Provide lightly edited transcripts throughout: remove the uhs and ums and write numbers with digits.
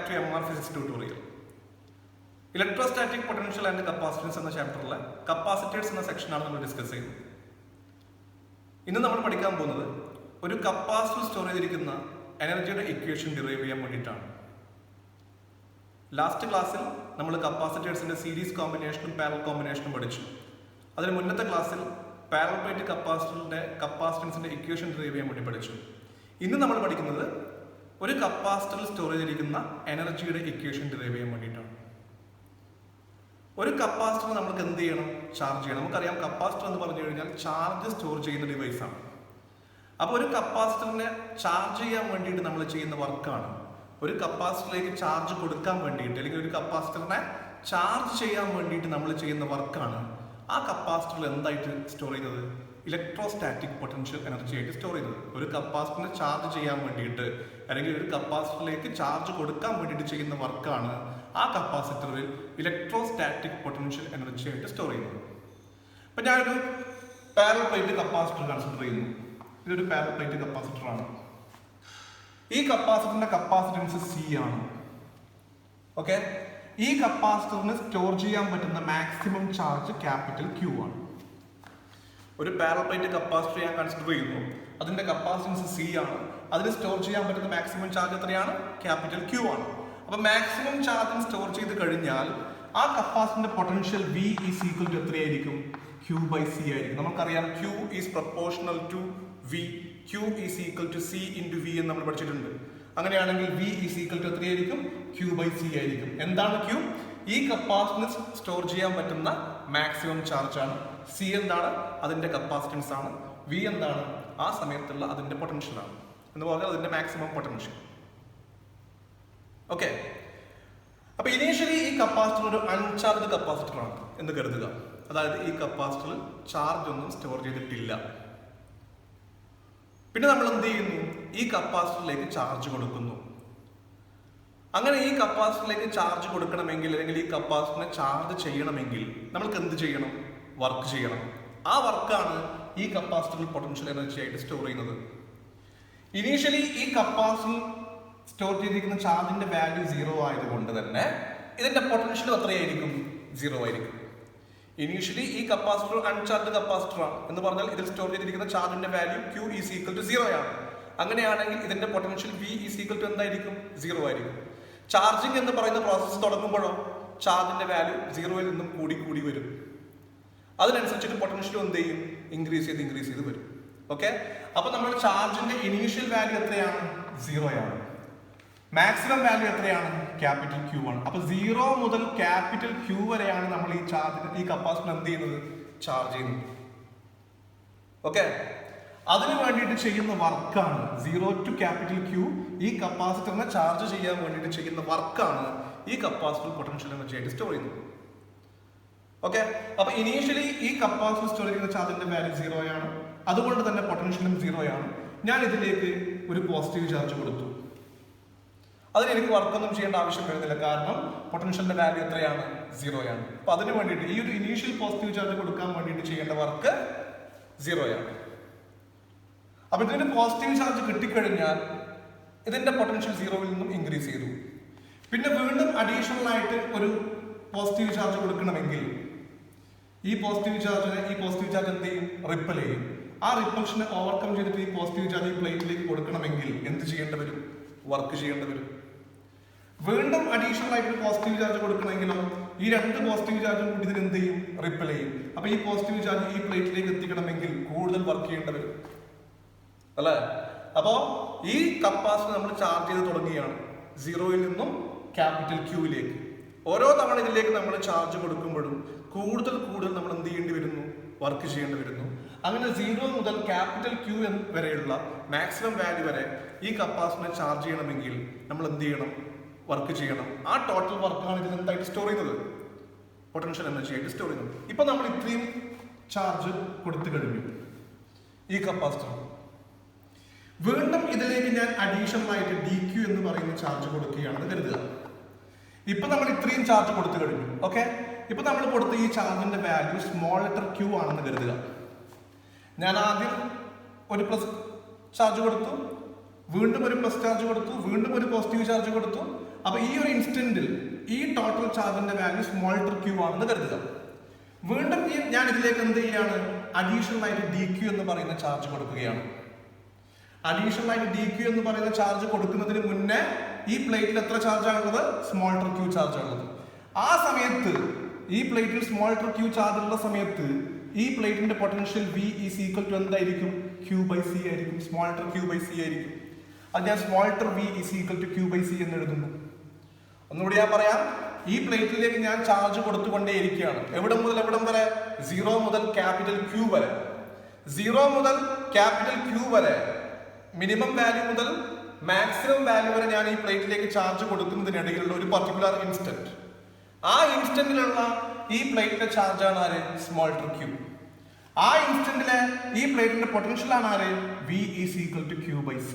Back to MR physics tutorial. Electrostatic potential and capacitance എന്ന ചാപ്റ്ററിലെ capacitors എന്ന സെക്ഷനാണ് നമ്മൾ ഡിസ്കസ് ചെയ്യുന്നത്. ഇന്ന് നമ്മൾ പഠിക്കാൻ പോകുന്നത് ഒരു കപ്പാസിറ്റർ സ്റ്റോർ ചെയ്തിരിക്കുന്ന എനർജിയുടെ ഇക്വേഷൻ ഡിറൈവ് ചെയ്യാൻ വേണ്ടിയിട്ടാണ്. ലാസ്റ്റ് ക്ലാസ്സിൽ നമ്മൾ കപ്പാസിറ്റേഴ്സിന്റെ സീരീസ് കോമ്പിനേഷനും പാരലൽ കോമ്പിനേഷനും പഠിച്ചു. അതിന് മുന്നത്തെ ക്ലാസ്സിൽ പാരലൽ പ്ലേറ്റ് കപ്പാസിറ്ററിന്റെ കപ്പാസിറ്റൻസിന്റെ ഇക്വേഷൻ ഡിറൈവ് ചെയ്യാൻ വേണ്ടി പഠിച്ചു. ഇന്ന് നമ്മൾ പഠിക്കുന്നത് ഒരു കപ്പാസിറ്ററിൽ സ്റ്റോർ ചെയ്തിരിക്കുന്ന എനർജിയുടെ ഇക്വേഷൻ ഡിറൈവ് ചെയ്യാൻ വേണ്ടിയിട്ടാണ്. ഒരു കപ്പാസിറ്റർ നമുക്ക് എന്ത് ചെയ്യണം? ചാർജ് ചെയ്യണം. നമുക്കറിയാം കപ്പാസിറ്റർ എന്ന് പറഞ്ഞു കഴിഞ്ഞാൽ ചാർജ് സ്റ്റോർ ചെയ്യുന്ന ഡിവൈസാണ്. അപ്പോൾ ഒരു കപ്പാസിറ്ററിനെ ചാർജ് ചെയ്യാൻ വേണ്ടിയിട്ട് നമ്മൾ ചെയ്യുന്ന വർക്കാണ്. ഒരു കപ്പാസിറ്ററിലേക്ക് ചാർജ് കൊടുക്കാൻ വേണ്ടിയിട്ട് അല്ലെങ്കിൽ ഒരു കപ്പാസിറ്ററിനെ ചാർജ് ചെയ്യാൻ വേണ്ടിയിട്ട് നമ്മൾ ചെയ്യുന്ന വർക്കാണ് ആ കപ്പാസിറ്ററിൽ എന്തായിട്ട് സ്റ്റോർ ചെയ്യുന്നത്? ഇലക്ട്രോസ്റ്റാറ്റിക് പൊട്ടൻഷ്യൽ എനർജി ആയിട്ട് സ്റ്റോർ ചെയ്യുന്നത്. ഒരു കപ്പാസിറ്ററിനെ ചാർജ് ചെയ്യാൻ വേണ്ടിയിട്ട് അല്ലെങ്കിൽ ഒരു കപ്പാസിറ്ററിലേക്ക് ചാർജ് കൊടുക്കാൻ വേണ്ടിയിട്ട് ചെയ്യുന്ന വർക്കാണ് ആ കപ്പാസിറ്ററിൽ ഇലക്ട്രോസ്റ്റാറ്റിക് പൊട്ടൻഷ്യൽ എനർജി ആയിട്ട് സ്റ്റോർ ചെയ്യുന്നത്. അപ്പം ഞാനൊരു പാരലൽ പ്ലേറ്റ് കപ്പാസിറ്റർ കൺസിഡർ ചെയ്യുന്നു. ഇതൊരു പാരലൽ പ്ലേറ്റ് കപ്പാസിറ്റർ ആണ്. ഈ കപ്പാസിറ്ററിന്റെ കപ്പാസിറ്റൻസ് C ആണ്. ഓക്കെ, ഈ കപ്പാസിറ്ററിന് സ്റ്റോർ ചെയ്യാൻ പറ്റുന്ന മാക്സിമം ചാർജ് ക്യാപിറ്റൽ Q ആണ്. ഒരു പാരലൽ പ്ലേറ്റ് കപ്പാസിറ്റർ ഞാൻ കൺസിഡർ ചെയ്യുന്നു. അതിന്റെ കപ്പാസിറ്റൻസ് C ആണ്. അതിന് സ്റ്റോർ ചെയ്യാൻ പറ്റുന്ന മാക്സിമം ചാർജ് എത്രയാണ്? ക്യാപിറ്റൽ Q ആണ്. അപ്പൊ മാക്സിമം ചാർജ് സ്റ്റോർ ചെയ്ത് കഴിഞ്ഞാൽ ആ കപ്പാസിറ്ററിന്റെ potential V is equal to എത്രയായിരിക്കും? Q/C ആയിരിക്കും. നമുക്കറിയാം Q is proportional to V. Q is equal to C into V എന്ന് നമ്മൾ പഠിച്ചിട്ടുണ്ട്. അങ്ങനെയാണെങ്കിൽ V ഈസ് ഈക്വൽ ടു എത്രയായിരിക്കും? Q/C ആയിരിക്കും. എന്താണ് Q? ഈ കപ്പാസിറ്ററിന് സ്റ്റോർ ചെയ്യാൻ പറ്റുന്ന മാക്സിമം ചാർജ് ആണ്. C എന്താണ്? അതിന്റെ കപ്പാസിറ്റൻസ് ആണ്. V എന്താണ്? ആ സമയത്തുള്ള അതിന്റെ പൊട്ടൻഷ്യൽ ആണ്. എന്ന് പറഞ്ഞാൽ അതിന്റെ മാക്സിമം പൊട്ടൻഷ്യൽ. ഓക്കെ, അപ്പൊ ഇനീഷ്യലി ഈ കപ്പാസിറ്റർ ഒരു അൺചാർജ്ഡ് കപ്പാസിറ്റർ ആണ് എന്ന് കരുതുക. അതായത് ഈ കപ്പാസിറ്ററിൽ ചാർജ് ഒന്നും സ്റ്റോർ ചെയ്തിട്ടില്ല. പിന്നെ നമ്മൾ എന്ത് ചെയ്യുന്നു? ഈ കപ്പാസിറ്ററിലേക്ക് ചാർജ് കൊടുക്കുന്നു. അങ്ങനെ ഈ കപ്പാസിറ്ററിലേക്ക് ചാർജ് കൊടുക്കണമെങ്കിൽ അല്ലെങ്കിൽ ഈ കപ്പാസിറ്ററിനെ ചാർജ് ചെയ്യണമെങ്കിൽ നമ്മൾക്ക് എന്ത് ചെയ്യണം? വർക്ക് ചെയ്യണം. ആ വർക്കാണ് ഈ കപ്പാസിറ്ററിൽ പൊട്ടൻഷ്യൽ എനർജി ആയിട്ട് സ്റ്റോർ ചെയ്യുന്നത്. ഇനീഷ്യലി ഈ കപ്പാസിറ്ററിൽ സ്റ്റോർ ചെയ്തിരിക്കുന്ന ചാർജിന്റെ വാല്യൂ 0 ആയതുകൊണ്ട് തന്നെ ഇതിന്റെ പൊട്ടൻഷ്യൽ എത്രയായിരിക്കും? 0 ആയിരിക്കും. ഇനീഷ്യലി ഈ കപ്പാസിറ്റർ അൺചാർജ്ഡ് കപ്പാസിറ്റർ ആണ് എന്ന് പറഞ്ഞാൽ ഇതിൽ സ്റ്റോർ ചെയ്തിരിക്കുന്ന ചാർജിന്റെ value Q is equal to 0 ആണ്. അങ്ങനെയാണെങ്കിൽ ഇതിന്റെ potential V is equal to എന്തായിരിക്കും? 0 ആയിരിക്കും. ചാർജിങ് എന്ന് പറയുന്ന പ്രോസസ്സ് തുടങ്ങുമ്പോഴോ ചാർജിന്റെ വാല്യൂ 0-ൽ നിന്നും കൂടി കൂടി വരും. അതിനനുസരിച്ചിട്ട് പൊട്ടൻഷ്യൽ എന്ത് ചെയ്യും? ഇൻക്രീസ് ചെയ്ത് വരും. ഓക്കെ, അപ്പൊ നമ്മുടെ ചാർജിന്റെ ഇനീഷ്യൽ വാല്യൂ എത്രയാണ്? 0 ആണ്. മാക്സിമം വാല്യൂ എത്രയാണ്? ക്യാപിറ്റൽ Q ആണ്. അപ്പൊ 0 മുതൽ ക്യാപിറ്റൽ Q വരെയാണ് നമ്മൾ ഈ ചാർജ് ഈ കപ്പാസിറ്റർ എന്ത് ചെയ്യുന്നത്? ചാർജ് ചെയ്യുന്നത്. ഓക്കെ, അതിനു വേണ്ടിയിട്ട് ചെയ്യുന്ന വർക്കാണ് 0 ടു ക്യാപിറ്റൽ Q. ഈ കപ്പാസിറ്ററിനെ ചാർജ് ചെയ്യാൻ വേണ്ടിയിട്ട് ചെയ്യുന്ന വർക്കാണ് ഈ കപ്പാസിറ്റർ പൊട്ടൻഷ്യൽ എനർജി ആയിട്ട് സ്റ്റോർ ചെയ്യുന്നത്. ഓക്കെ, അപ്പൊ ഇനീഷ്യലി ഈ കപ്പാസിറ്റർ സ്റ്റോർ ചെയ്യുന്ന ചാർജിന്റെ വാല്യൂ 0 ആണ്. അതുകൊണ്ട് തന്നെ പൊട്ടൻഷ്യലും 0 ആണ്. ഞാൻ ഇതിലേക്ക് ഒരു പോസിറ്റീവ് ചാർജ് കൊടുത്തു. അതിന് എനിക്ക് വർക്കൊന്നും ചെയ്യേണ്ട ആവശ്യം വരുന്നില്ല. കാരണം പൊട്ടൻഷ്യലിന്റെ വാല്യൂ എത്രയാണ്? 0 ആണ്. അപ്പൊ അതിന് വേണ്ടിയിട്ട് ഈ ഒരു ഇനീഷ്യൽ പോസിറ്റീവ് ചാർജ് കൊടുക്കാൻ വേണ്ടിയിട്ട് ചെയ്യേണ്ട വർക്ക് 0 ആണ്. അപ്പൊ ഇതിന് പോസിറ്റീവ് ചാർജ് കിട്ടിക്കഴിഞ്ഞാൽ ഇതിന്റെ പൊട്ടൻഷ്യൽ 0-ൽ നിന്നും ഇൻക്രീസ് ചെയ്തു. പിന്നെ വീണ്ടും അഡീഷണൽ ആയിട്ട് ഒരു പോസിറ്റീവ് ചാർജ് കൊടുക്കണമെങ്കിൽ ഈ പോസിറ്റീവ് ചാർജ് എന്ത് ചെയ്യും? റിപ്പൽ ചെയ്യും. ആ റിപ്പൾഷനെ ഓവർകം ചെയ്തിട്ട് ഈ പോസിറ്റീവ് ചാർജ് ഈ പ്ലേറ്റിലേക്ക് കൊടുക്കണമെങ്കിൽ എന്ത് ചെയ്യേണ്ടി വരും? വർക്ക് ചെയ്യേണ്ടി വരും. വീണ്ടും അഡീഷണൽ ആയിട്ട് പോസിറ്റീവ് ചാർജ് കൊടുക്കണമെങ്കിലോ ഈ രണ്ട് പോസിറ്റീവ് ചാർജും കൂടി ഇതിന് എന്ത് ചെയ്യും? റിപ്പൽ ചെയ്യും. അപ്പൊ ഈ പോസിറ്റീവ് ചാർജ് ഈ പ്ലേറ്റിലേക്ക് എത്തിക്കണമെങ്കിൽ കൂടുതൽ വർക്ക് ചെയ്യേണ്ടി വരും അല്ലേ? അപ്പോ ഈ കപ്പാസിറ്റർ നമ്മൾ ചാർജ് ചെയ്ത് തുടങ്ങുകയാണ് 0-ൽ നിന്നും ക്യാപിറ്റൽ Q-ലേക്ക്. ഓരോ തവണ ഇതിലേക്ക് നമ്മൾ ചാർജ് കൊടുക്കുമ്പോഴും കൂടുതൽ നമ്മൾ എന്ത് ചെയ്യേണ്ടി വരുന്നു? വർക്ക് ചെയ്യേണ്ടി വരുന്നു. അങ്ങനെ 0 മുതൽ ക്യാപിറ്റൽ Q വരെയുള്ള മാക്സിമം വാല്യൂ വരെ ഈ കപ്പാസിറ്ററിനെ ചാർജ് ചെയ്യണമെങ്കിൽ നമ്മൾ എന്ത് ചെയ്യണം? വർക്ക് ചെയ്യണം. ആ ടോട്ടൽ വർക്കാണ് ഇതിൽ എന്തായിട്ട് സ്റ്റോർ ചെയ്യുന്നത്? പൊട്ടൻഷ്യൽ എനർജി ആയിട്ട് സ്റ്റോർ ചെയ്യുന്നത്. ഇപ്പൊ നമ്മൾ ഇത്രയും ചാർജ് കൊടുത്തു കഴിഞ്ഞു ഈ കപ്പാസിറ്റർ. വീണ്ടും ഇതിലേക്ക് ഞാൻ അഡീഷണൽ ആയിട്ട് dq എന്ന് പറയുന്ന ചാർജ് കൊടുക്കുകയാണെന്ന് കരുതുക. ഇപ്പൊ നമ്മൾ ഇത്രയും ചാർജ് കൊടുത്തു കഴിഞ്ഞു. ഓക്കെ, ഇപ്പൊ നമ്മൾ കൊടുത്ത ഈ ചാർജിന്റെ വാല്യൂ സ്മോൾ ലെറ്റർ Q ആണെന്ന് കരുതുക. ഞാൻ ആദ്യം ഒരു പ്ലസ് ചാർജ് കൊടുത്തു, വീണ്ടും ഒരു പ്ലസ് ചാർജ് കൊടുത്തു, വീണ്ടും ഒരു പോസിറ്റീവ് ചാർജ് കൊടുത്തു. അപ്പൊ ഈ ഒരു ഇൻസ്റ്റന്റിൽ ഈ ടോട്ടൽ ചാർജിന്റെ വാല്യൂ സ്മോൾ ലെറ്റർ ക്യൂ ആണെന്ന് കരുതുക. വീണ്ടും ഞാൻ ഇതിലേക്ക് എന്ത് ചെയ്യാണ്, അഡീഷണൽ ആയിട്ട് ഡി ക്യൂ എന്ന് പറയുന്ന ചാർജ് കൊടുക്കുകയാണ്. അഡീഷണൽ ആയിട്ട് ഡി ക്യൂ എന്ന് പറയുന്ന ചാർജ് കൊടുക്കുന്നതിന് മുന്നേ ഈ പ്ലേറ്റിൽ എത്ര ചാർജ് ആണുള്ളത്, സ്മോൾ ലെറ്റർ ക്യൂ ചാർജ് ആണുള്ളത്. ആ സമയത്ത് ഈ പ്ലേറ്റിൽ സ്മോൾ ലെറ്റർ ക്യൂ ചാർജ് ഉള്ള സമയത്ത് ഈ പ്ലേറ്റിന്റെ potential V is equal to എന്തായിരിക്കും, Q/C ആയിരിക്കും. സ്മോൾ ലെറ്റർ Q/C ആയിരിക്കും. അത് ഞാൻ small letter V is equal to Q/C എന്ന് എഴുതുന്നു. ഒന്നുകൂടി ഞാൻ പറയാം, ഈ പ്ലേറ്റിലേക്ക് ഞാൻ ചാർജ് കൊടുത്തുകൊണ്ടേയിരിക്കുകയാണ്. എവിടെ മുതൽ എവിടം വരെ, 0 മുതൽ ക്യാപിറ്റൽ Q വരെ. 0 മുതൽ ക്യാപിറ്റൽ Q വരെ മിനിമം വാല്യൂ മുതൽ മാക്സിമം വാല്യൂ വരെ ഞാൻ ഈ പ്ലേറ്റിലേക്ക് ചാർജ് കൊടുക്കുന്നതിനിടയിലുള്ള ഒരു പർട്ടിക്കുലർ ഇൻസ്റ്റന്റ്. ആ ഇൻസ്റ്റന്റിലുള്ള ഈ പ്ലേറ്റിന്റെ ചാർജ് ആണ് ആര്, സ്മോൾ ലെറ്റർ Q. ആ ഇൻസ്റ്റന്റിലെ ഈ പ്ലേറ്റിന്റെ പൊട്ടൻഷ്യൽ ആണ് ആര്, V is equal to Q/C.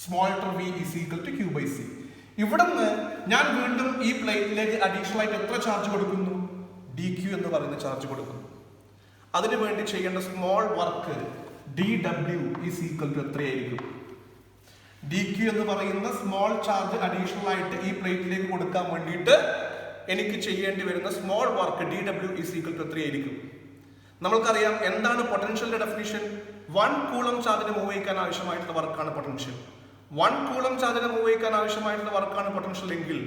Small letter V is equal to Q/C. ഇവിടുന്ന് ഞാൻ വീണ്ടും ഈ പ്ലേറ്റിലേക്ക് അഡീഷണൽ ആയിട്ട് എത്ര ചാർജ് കൊടുക്കുന്നു, DQ എന്ന് പറയുന്ന ചാർജ് കൊടുക്കുന്നു. അതിനു വേണ്ടി ചെയ്യേണ്ട small work dW is equal to എത്രയായിരിക്കും, DQ എന്ന് പറയുന്ന സ്മോൾ ചാർജ് അഡീഷണൽ ആയിട്ട് ഈ പ്ലേറ്റിലേക്ക് കൊടുക്കാൻ വേണ്ടിയിട്ട് എനിക്ക് ചെയ്യേണ്ടി വരുന്ന small work dW is equal to എത്രയായിരിക്കും. നമ്മൾക്കറിയാം എന്താണ് പൊട്ടൻഷ്യലിന്റെ ഡെഫിനിഷൻ. 1 കൂളം ചാർജിനെ മൂവ് ചെയ്യിക്കാൻ ആവശ്യമായിട്ടുള്ള വർക്കാണ് പൊട്ടൻഷ്യൽ. 1 കൂളം ചാർജിനെ മൂവ് ചെയ്യിക്കാൻ ആവശ്യമായിട്ടുള്ള വർക്കാണ് പൊട്ടൻഷ്യൽ എങ്കിൽ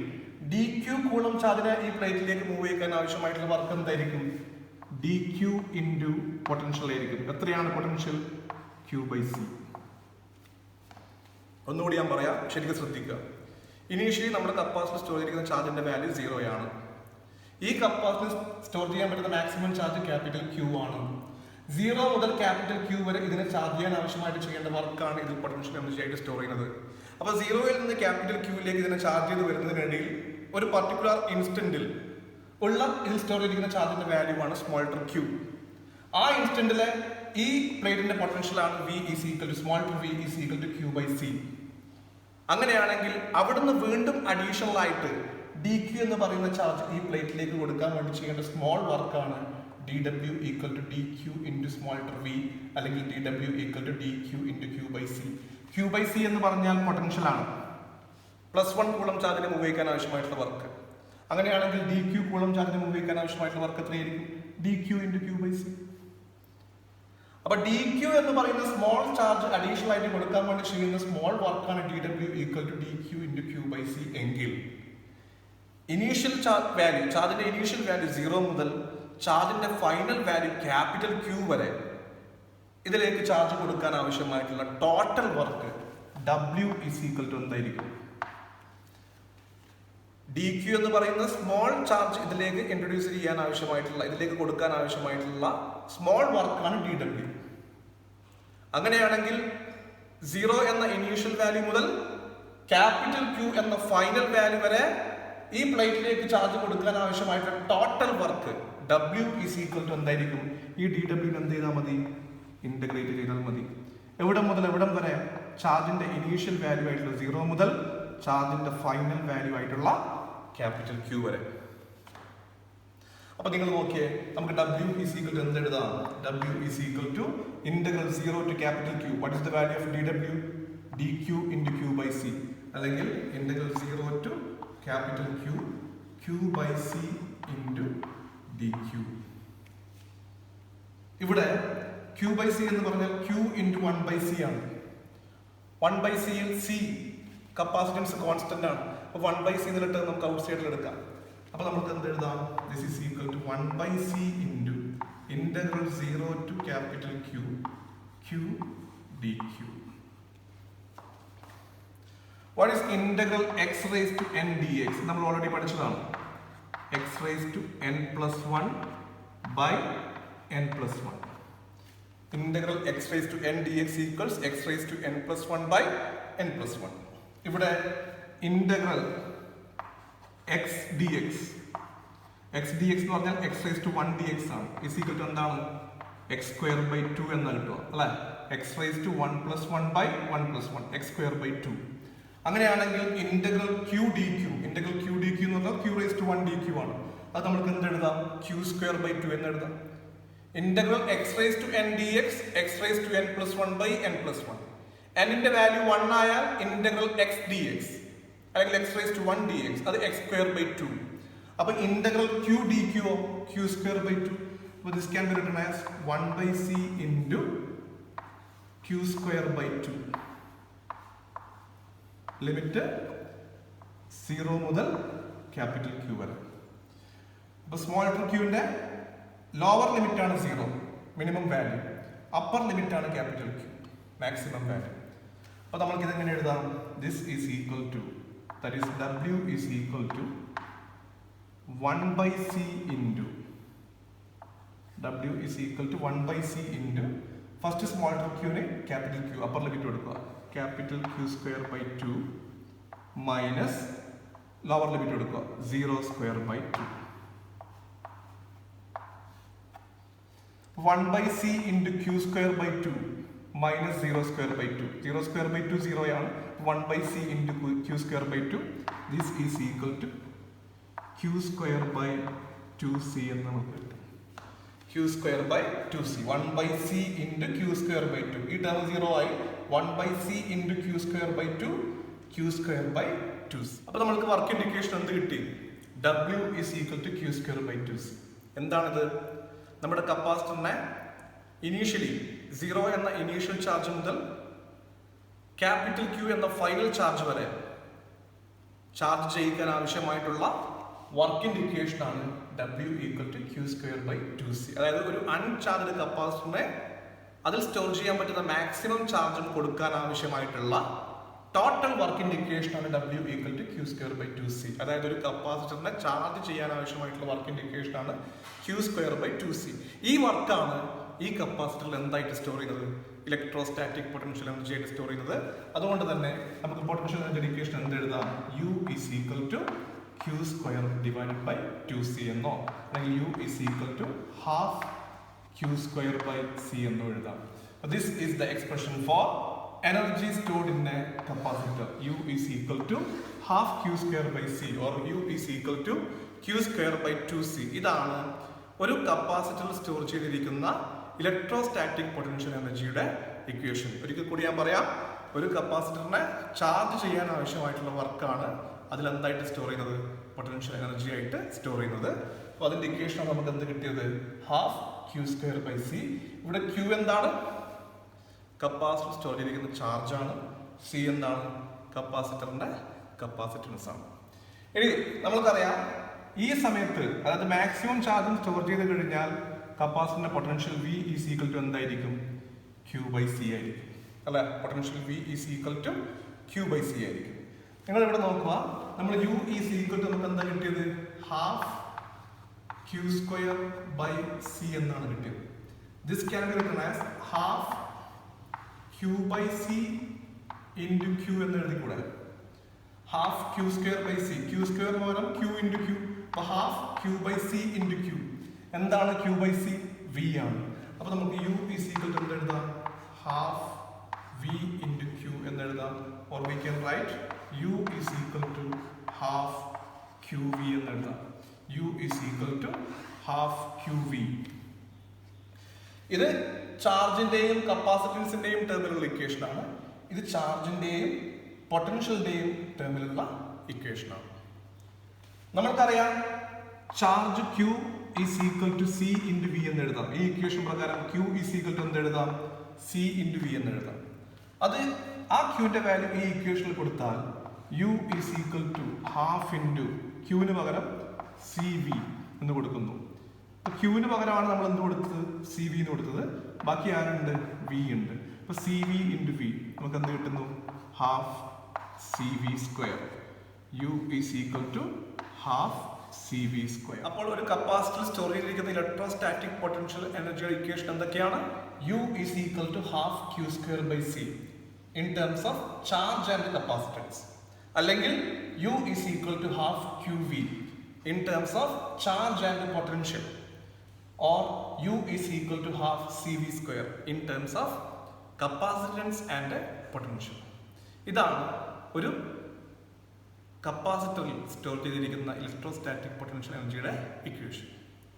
DQ കൂളം ചാർജിനെ ഈ പ്ലേറ്റിലേക്ക് മൂവ് ചെയ്യിക്കാൻ ആവശ്യമായിട്ടുള്ള വർക്ക് എന്തായിരിക്കും, DQ ഇൻറ്റു പൊട്ടൻഷ്യൽ ആയിരിക്കും. എത്രയാണ് പൊട്ടൻഷ്യൽ, Q/C. ഒന്നുകൂടി ഞാൻ പറയാം, ശരിക്കും ശ്രദ്ധിക്കുക. ഇനീഷ്യലി നമ്മുടെ കപ്പാസിറ്റർ സ്റ്റോർ ചെയ്തിരിക്കുന്ന ചാർജിന്റെ വാല്യൂ 0 ആണ്. ഈ കപ്പാസിറ്റർ സ്റ്റോർ ചെയ്യാൻ പറ്റുന്ന മാക്സിമം ചാർജ് ക്യാപിറ്റൽ Q ആണ്. 0 മുതൽ ക്യാപിറ്റൽ Q വരെ ഇതിനെ ചാർജ് ചെയ്യാൻ ആവശ്യമായിട്ട് ചെയ്യേണ്ട വർക്കാണ് ഇതിൽ പൊട്ടൻഷ്യൽ എനർജി ആയിട്ട് സ്റ്റോർ ചെയ്യുന്നത്. അപ്പൊ 0യിൽ നിന്ന് ക്യാപിറ്റൽ Qയിലേക്ക് ഇതിനെ ചാർജ് ചെയ്ത് വരുന്നതിനിടയിൽ ഒരു പർട്ടിക്കുലർ ഇൻസ്റ്റന്റിൽ ഉള്ള ഇതിൽ സ്റ്റോർ ചെയ്തിരിക്കുന്ന ചാർജിന്റെ വാല്യൂ ആണ് സ്മോൾ ലെറ്റർ Q. ആ ഇൻസ്റ്റന്റിലെ ഈ പ്ലേറ്റിന്റെ പൊട്ടൻഷ്യൽ ആണ് V is equal to small letter V is equal to Q/C. അങ്ങനെയാണെങ്കിൽ അവിടുന്ന് വീണ്ടും അഡീഷണൽ ആയിട്ട് DQ എന്ന് പറയുന്ന ചാർജ് ഈ പ്ലേറ്റിലേക്ക് കൊടുക്കാൻ വേണ്ടി ചെയ്യേണ്ട സ്മോൾ വർക്കാണ് dW equal to DQ into small letter V, അല്ലെങ്കിൽ dW equal to DQ into Q/C. Q/C എന്ന് പറഞ്ഞാൽ പൊട്ടൻഷ്യൽ ആണ്. +1 കൂളം ചാർജിനെ മൂവ് ചെയ്യിക്കാൻ ആവശ്യമായിട്ടുള്ള വർക്ക്. അങ്ങനെയാണെങ്കിൽ DQ കൂളം ചാർജിനെ മൂവ് ചെയ്യിക്കാൻ ആവശ്യമായിട്ടുള്ള വർക്ക് എത്രയായിരിക്കും, DQ ഇൻറ്റു Q/C. അപ്പൊ DQ എന്ന് പറയുന്ന സ്മോൾ ചാർജ് അഡീഷണൽ ആയിട്ട് കൊടുക്കാൻ വേണ്ടി ചെയ്യുന്ന സ്മോൾ വർക്കാണ് dW equal to DQ into Q/C എങ്കിൽ ഇനീഷ്യൽ വാല്യൂ, ചാർജിന്റെ ഇനീഷ്യൽ വാല്യൂ 0 മുതൽ ചാർജിന്റെ ഫൈനൽ വാല്യൂ ക്യാപിറ്റൽ Q വരെ ഇതിലേക്ക് ചാർജ് കൊടുക്കാൻ ആവശ്യമായിട്ടുള്ള total work W is equal to എന്തായിരിക്കും, DQ എന്ന് പറയുന്ന സ്മോൾ ചാർജ് ഇതിലേക്ക് ഇൻട്രൊഡ്യൂസ് ചെയ്യാൻ ആവശ്യമായിട്ടുള്ള, ഇതിലേക്ക് കൊടുക്കാൻ ആവശ്യമായിട്ടുള്ള സ്മോൾ വർക്കാണ് dW. അങ്ങനെയാണെങ്കിൽ 0 എന്ന ഇനീഷ്യൽ വാല്യൂ മുതൽ ക്യാപിറ്റൽ Q എന്ന ഫൈനൽ വാല്യൂ വരെ ഈ പ്ലേറ്റിലേക്ക് ചാർജ് കൊടുക്കാൻ ആവശ്യമായിട്ടുള്ള total work W is equal to എന്തായിരിക്കും, ഈ dW എന്ത് ചെയ്താൽ മതി, ഇന്റഗ്രേറ്റ് ചെയ്താൽ മതി. എവിടെ മുതൽ എവിടം വരെ, ചാർജിന്റെ ഇനീഷ്യൽ വാല്യൂ ആയിട്ടുള്ള 0 മുതൽ ചാർജിന്റെ ഫൈനൽ വാല്യൂ ആയിട്ടുള്ള ക്യാപിറ്റൽ Q വരെ. അപ്പൊ നിങ്ങൾ നോക്കിയേ, നമുക്ക് W ഈസ് ഈക്വൽ ടു എന്ത് എഴുതാം, W is equal to integral 0 to capital Q. What is the value of dW, DQ into Q/C, അല്ലെങ്കിൽ integral 0 to capital Q, Q/C into DQ. ഇവിടെ Q/C എന്ന് പറഞ്ഞാൽ Q ഇൻറ്റു 1/C ആണ്. 1/C യിൽ C capacitance constant ആണ്. അപ്പൊ 1/C എന്നിട്ട് നമുക്ക് ഔട്ട് സൈഡിൽ എടുക്കാം. അപ്പൊ നമുക്ക് എന്ത് എഴുതാം, this is equal to 1/C into integral 0 to capital Q, Q DQ. What is integral x raise to n dx? നമ്മൾ ഓൾറെഡി പഠിച്ചതാണ്. x raise to n+1 by n+1. ഇന്റഗ്രൽ x raise to n dx equals x raise to n+1 by n+1. ഇവിടെ integral x dx എന്ന് പറഞ്ഞാൽ x raise to 1 dx ആണ്. Is equal to എന്താണ്, x²/2 എന്ന് കിട്ടുക അല്ലെ. x raise to 1+1 by 1+1, x²/2. അങ്ങനെയാണെങ്കിൽ ഇന്റഗ്രൽ Q dQ എന്ന് പറഞ്ഞാൽ Q റേസ് ടു 1 dQ ആണ്. അത് നമുക്ക് എന്ത് എഴുതാം, Q²/2 എന്ന് എഴുതാം. Integral x raise to n dx, x raise to n+1 by n+1. n ന്റെ വാല്യൂ 1 ആയാൽ ഇന്റഗ്രൽ x dx, അല്ലെങ്കിൽ x raised to 1 dx, അത് x square by 2. അപ്പോൾ integral q dq q square by 2. അപ്പോൾ this can be written as 1 by c into q square by 2. Limit 0 മുതൽ capital Q വരെ. അപ്പോൾ small letter ക്യൂവിന്റെ lower limit ആണ് 0, minimum value. Upper limit ആണ് capital Q, maximum value. അപ്പോൾ നമുക്ക് ഇതെങ്ങനെ എഴുതാം? This is equal to, that is W is equal to 1 by c into W is equal to 1 by c into first small letter ക്യൂവിന് capital Q upper limit കൊടുക്കുക, capital Q square by 2 minus lower limit കൊടുക്കുക 0 square by 2. 1 by c into q square by 2 minus 0 square by 2. 0 square by 2 0 ആണ്. 1 by c into q square by 2. This is equal to q square by 2c എന്ന് നമുക്ക് കിട്ടും. q square by 2c. 1 by c into q square by 2. ഈ term 0 ആയി. 1 by c into q square by 2 q square by 2c. അപ്പോൾ നമുക്ക് work indication എന്ത് കിട്ടി? w is equal to q square by 2c. എന്താണിത്? നമ്മുടെ കപ്പാസിറ്ററിനെ initially 0 എന്ന initial charge മുതൽ ക്യാപിറ്റൽ Q എന്ന ഫൈനൽ ചാർജ് വരെ ചാർജ് ചെയ്യിക്കാൻ ആവശ്യമായിട്ടുള്ള വർക്ക് ഇൻഡിക്കേഷൻ ആണ് W equal to Q square by 2c. അതായത് ഒരു അൺചാർജ്ഡ് കപ്പാസിറ്ററിനെ അതിൽ സ്റ്റോർ ചെയ്യാൻ പറ്റുന്ന മാക്സിമം ചാർജ് കൊടുക്കാൻ ആവശ്യമായിട്ടുള്ള ടോട്ടൽ വർക്ക് ഇൻഡിക്കേഷൻ ആണ് W equal to Q square by 2c. അതായത് ഒരു കപ്പാസിറ്ററിനെ ചാർജ് ചെയ്യാൻ ആവശ്യമായിട്ടുള്ള വർക്ക് ഇൻഡിക്കേഷൻ ആണ് Q സ്ക്വയർ ബൈ 2c. ഈ വർക്കാണ് ഈ കപ്പാസിറ്ററിൽ എന്തായിട്ട് സ്റ്റോർ ചെയ്യുന്നത്? ഇലക്ട്രോസ്റ്റാറ്റിക് പൊട്ടൻഷ്യൽ എനർജി ആയിട്ട് സ്റ്റോർ ചെയ്യുന്നത്. അതുകൊണ്ട് തന്നെ നമുക്ക് പൊട്ടൻഷ്യൽ എനർജി ഇൻഡിക്കേഷൻ എന്ത് എഴുതാം? U is equal to Q square divided by 2c എന്നോ അല്ലെങ്കിൽ U is equal to half Q square by c എന്നോ എഴുതാം. This is the expression for energy stored in a capacitor. U is equal to half Q square by C or U is equal to Q square by 2C. ഇതാണ് ഒരു കപ്പാസിറ്ററിൽ store ചെയ്തിരിക്കുന്ന electrostatic potential എനർജിയുടെ equation. ഒരിക്കൽ കൂടി ഞാൻ പറയാം, ഒരു കപ്പാസിറ്ററിനെ ചാർജ് ചെയ്യാൻ ആവശ്യമായിട്ടുള്ള വർക്കാണ് അതിലെന്തായിട്ട് സ്റ്റോർ ചെയ്യുന്നത്? പൊട്ടൻഷ്യൽ എനർജി ആയിട്ട് സ്റ്റോർ ചെയ്യുന്നത്. അപ്പോൾ അതിന്റെ ഇക്വേഷൻ നമുക്ക് എന്ത് കിട്ടിയത്? Half Q square by C. ഇവിടെ Q എന്താണ്? കപ്പാസിറ്റർ സ്റ്റോർ ചെയ്തിരിക്കുന്ന ചാർജാണ്. C എന്താണ്? കപ്പാസിറ്ററിന്റെ കപ്പാസിറ്റൻസ് ആണ്. ഇനി നമ്മൾക്കറിയാം ഈ സമയത്ത്, അതായത് മാക്സിമം ചാർജ് സ്റ്റോർ ചെയ്ത് കഴിഞ്ഞാൽ കപ്പാസിറ്ററിന്റെ potential V is equal to എന്തായിരിക്കും? Q ബൈ C ആയിരിക്കും അല്ലെ? Potential V is equal to Q by C ആയിരിക്കും. നിങ്ങൾ ഇവിടെ നോക്കുക, നമ്മൾ U ഈസ് ഈക്വൽ ടു നമുക്ക് എന്താ കിട്ടിയത്? Half Q square by C എന്നാണ് കിട്ടിയത്. This can be written as half Q by C into Q എന്ന് എഴുതിക്കൂടെ? Half Q square by C. Q square എന്ന് പറഞ്ഞാൽ Q into Q. അപ്പോൾ half Q by C into Q. എന്താണ് Q by C? V ആണ്. അപ്പോൾ നമുക്ക് U is equal to എഴുതാം ഹാഫ് V into Q എന്ന് എഴുതാം. or we can write U is equal to half QV എന്ന് എഴുതാം. U is equal to half QV. ഇത് ചാർജിന്റെയും കപ്പാസിറ്റൻസിന്റെയും ടേമിലുള്ള ഇക്വേഷൻ ആണ്. ഇത് ചാർജിന്റെയും പൊട്ടൻഷ്യലിന്റെയും ടേമിലുള്ള ഇക്വേഷൻ ആണ്. നമ്മൾക്കറിയാം charge Q is equal to C into V എന്ന് എഴുതാം. ഈ ഇക്വേഷൻ പ്രകാരം Q ഈസ് ഈക്വൽ ടു എന്ത് എഴുതാം? C ഇൻറ്റു V എന്ന് എഴുതാം. അത് ആ Qന്റെ വാല്യൂ ഈ ഇക്വേഷനിൽ കൊടുത്താൽ U is equal to half into Qന് പകരം CV എന്ന് കൊടുക്കുന്നു. ക്യൂവിന് പകരമാണ് നമ്മൾ എന്ത് കൊടുത്തത്? സി വി എന്ന് കൊടുത്തത്. ബാക്കി ആരുണ്ട്? വി ഉണ്ട്. അപ്പൊ സി വി ഇൻറ്റു വി നമുക്ക് എന്ത് കിട്ടുന്നു? Half C V square. U is equal to half C V square. അപ്പോൾ ഒരു കപ്പാസിറ്ററിൽ സ്റ്റോർ ചെയ്തിരിക്കുന്ന ഇലക്ട്രോസ്റ്റാറ്റിക് പൊട്ടൻഷ്യൽ എനർജിയുടെ ഇക്വേഷൻ എന്തൊക്കെയാണ്? U is equal to half Q square by C in terms of charge and capacitance, അല്ലെങ്കിൽ U is equal to half Q V in terms of charge and potential, or U is equal to half CV square in terms of capacitance and potential. ഇതാണ് ഒരു കപ്പാസിറ്ററിൽ store ചെയ്തിരിക്കുന്ന electrostatic potential എനർജിയുടെ equation.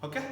Okay.